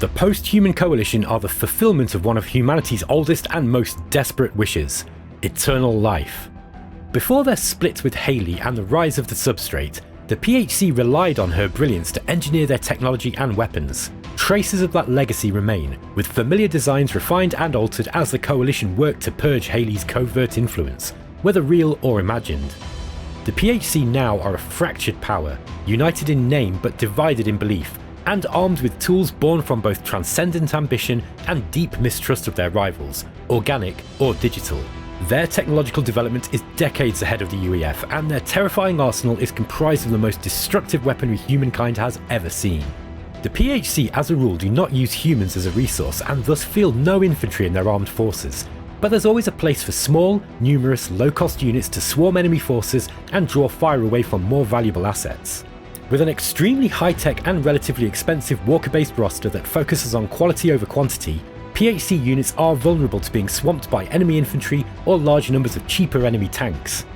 The post-human coalition are the fulfillment of one of humanity's oldest and most desperate wishes: eternal life. Before their split with Haley and the rise of the Substrate, the PHC relied on her brilliance to engineer their technology and weapons. Traces of that legacy remain, with familiar designs refined and altered as the coalition worked to purge Haley's covert influence, whether real or imagined. The PHC now are a fractured power, united in name but divided in belief, and armed with tools born from both transcendent ambition and deep mistrust of their rivals, organic or digital. Their technological development is decades ahead of the UEF, and their terrifying arsenal is comprised of the most destructive weaponry humankind has ever seen. The PHC as a rule do not use humans as a resource and thus field no infantry in their armed forces, but there's always a place for small, numerous, low-cost units to swarm enemy forces and draw fire away from more valuable assets. With an extremely high-tech and relatively expensive walker-based roster that focuses on quality over quantity, PHC units are vulnerable to being swamped by enemy infantry or large numbers of cheaper enemy tanks.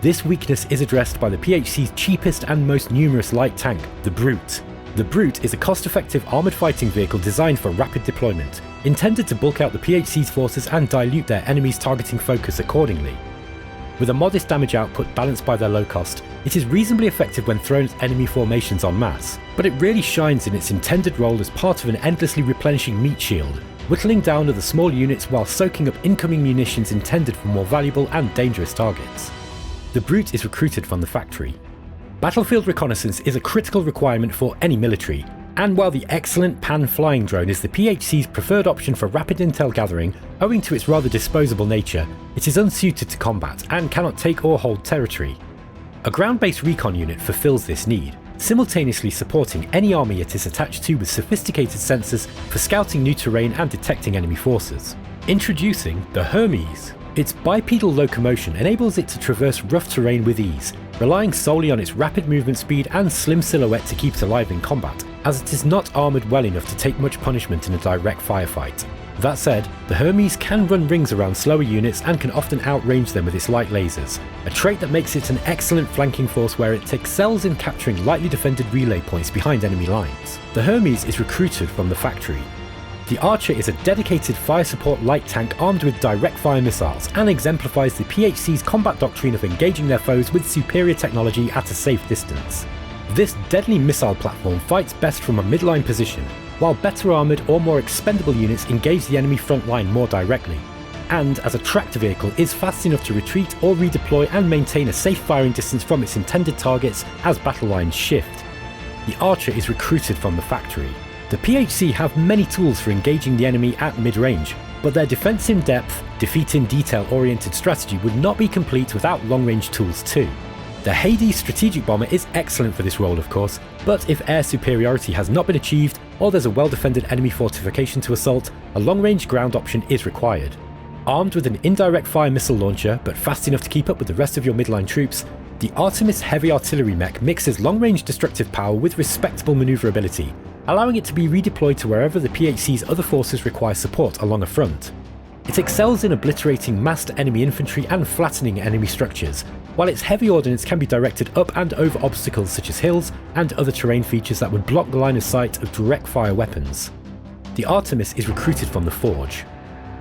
This weakness is addressed by the PHC's cheapest and most numerous light tank, the Brute. The Brute is a cost-effective armoured fighting vehicle designed for rapid deployment, intended to bulk out the PHC's forces and dilute their enemy's targeting focus accordingly. With a modest damage output balanced by their low cost, it is reasonably effective when thrown at enemy formations en masse, but it really shines in its intended role as part of an endlessly replenishing meat shield, whittling down to the small units while soaking up incoming munitions intended for more valuable and dangerous targets. The Brute is recruited from the factory. Battlefield reconnaissance is a critical requirement for any military, and while the excellent Pan flying drone is the PHC's preferred option for rapid intel gathering, owing to its rather disposable nature, it is unsuited to combat and cannot take or hold territory. A ground-based recon unit fulfills this need, simultaneously supporting any army it is attached to with sophisticated sensors for scouting new terrain and detecting enemy forces. Introducing the Hermes. Its bipedal locomotion enables it to traverse rough terrain with ease, relying solely on its rapid movement speed and slim silhouette to keep it alive in combat, as it is not armoured well enough to take much punishment in a direct firefight. That said, the Hermes can run rings around slower units and can often outrange them with its light lasers, a trait that makes it an excellent flanking force where it excels in capturing lightly defended relay points behind enemy lines. The Hermes is recruited from the factory. The Archer is a dedicated fire support light tank armed with direct fire missiles and exemplifies the PHC's combat doctrine of engaging their foes with superior technology at a safe distance. This deadly missile platform fights best from a midline position, while better armoured or more expendable units engage the enemy front line more directly, and as a tracked vehicle is fast enough to retreat or redeploy and maintain a safe firing distance from its intended targets as battle lines shift. The Archer is recruited from the factory. The PHC have many tools for engaging the enemy at mid-range, but their defence in depth, defeat in detail oriented strategy would not be complete without long-range tools too. The Hades strategic bomber is excellent for this role of course, but if air superiority has not been achieved or there's a well-defended enemy fortification to assault, a long-range ground option is required. Armed with an indirect fire missile launcher but fast enough to keep up with the rest of your midline troops, the Artemis heavy artillery mech mixes long-range destructive power with respectable manoeuvrability, allowing it to be redeployed to wherever the PHC's other forces require support along a front. It excels in obliterating massed enemy infantry and flattening enemy structures, while its heavy ordnance can be directed up and over obstacles such as hills and other terrain features that would block the line of sight of direct fire weapons. The Artemis is recruited from the Forge.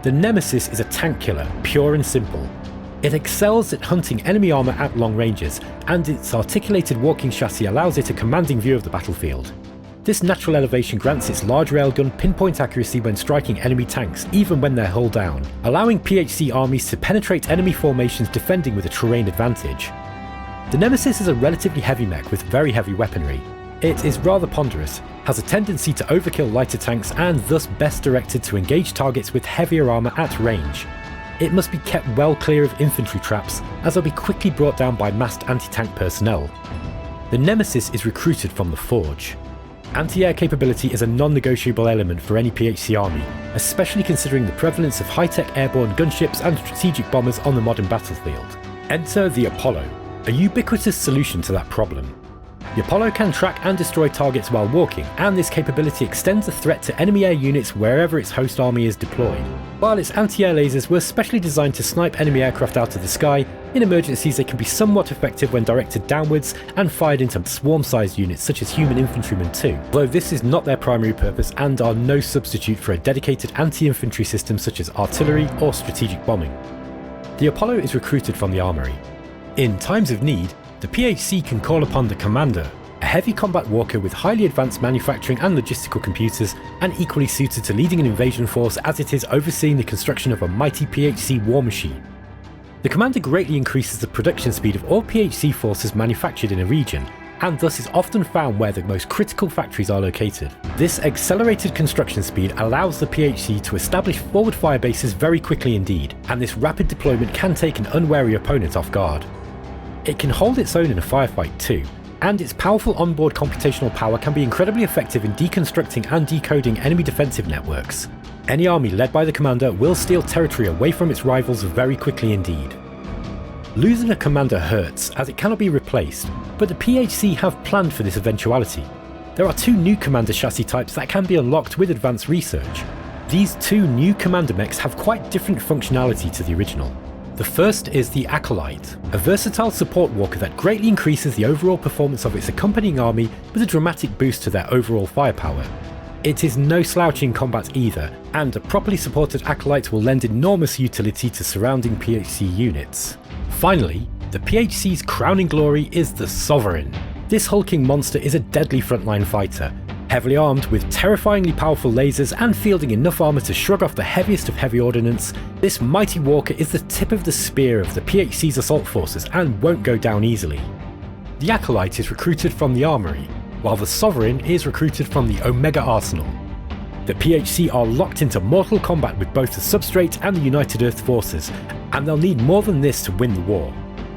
The Nemesis is a tank killer, pure and simple. It excels at hunting enemy armour at long ranges, and its articulated walking chassis allows it a commanding view of the battlefield. This natural elevation grants its large railgun pinpoint accuracy when striking enemy tanks, even when they're hull down, allowing PHC armies to penetrate enemy formations defending with a terrain advantage. The Nemesis is a relatively heavy mech with very heavy weaponry. It is rather ponderous, has a tendency to overkill lighter tanks and thus best directed to engage targets with heavier armour at range. It must be kept well clear of infantry traps, as they'll be quickly brought down by massed anti-tank personnel. The Nemesis is recruited from the Forge. Anti-air capability is a non-negotiable element for any PHC army, especially considering the prevalence of high-tech airborne gunships and strategic bombers on the modern battlefield. Enter the Apollo, a ubiquitous solution to that problem. The Apollo can track and destroy targets while walking, and this capability extends the threat to enemy air units wherever its host army is deployed. While its anti-air lasers were specially designed to snipe enemy aircraft out of the sky, in emergencies they can be somewhat effective when directed downwards and fired into swarm-sized units such as human infantrymen too, although this is not their primary purpose and are no substitute for a dedicated anti-infantry system such as artillery or strategic bombing. The Apollo is recruited from the armory. In times of need, the PHC can call upon the Commander, a heavy combat walker with highly advanced manufacturing and logistical computers, and equally suited to leading an invasion force as it is overseeing the construction of a mighty PHC war machine. The Commander greatly increases the production speed of all PHC forces manufactured in a region, and thus is often found where the most critical factories are located. This accelerated construction speed allows the PHC to establish forward fire bases very quickly indeed, and this rapid deployment can take an unwary opponent off guard. It can hold its own in a firefight too, and its powerful onboard computational power can be incredibly effective in deconstructing and decoding enemy defensive networks. Any army led by the Commander will steal territory away from its rivals very quickly indeed. Losing a Commander hurts, as it cannot be replaced, but the PHC have planned for this eventuality. There are 2 new Commander chassis types that can be unlocked with advanced research. These 2 new Commander mechs have quite different functionality to the original. The first is the Acolyte, a versatile support walker that greatly increases the overall performance of its accompanying army with a dramatic boost to their overall firepower. It is no slouch in combat either, and a properly supported Acolyte will lend enormous utility to surrounding PHC units. Finally, the PHC's crowning glory is the Sovereign. This hulking monster is a deadly frontline fighter, heavily armed with terrifyingly powerful lasers and fielding enough armour to shrug off the heaviest of heavy ordnance. This mighty walker is the tip of the spear of the PHC's assault forces and won't go down easily. The Acolyte is recruited from the armory, while the Sovereign is recruited from the Omega Arsenal. The PHC are locked into mortal combat with both the Substrate and the United Earth forces, and they'll need more than this to win the war.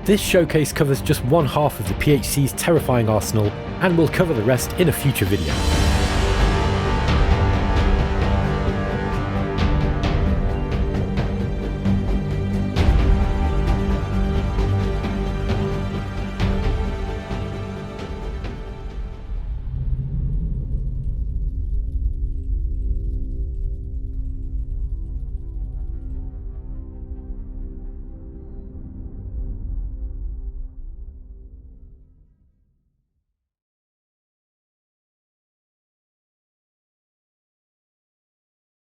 This showcase covers just one half of the PHC's terrifying arsenal, and we'll cover the rest in a future video.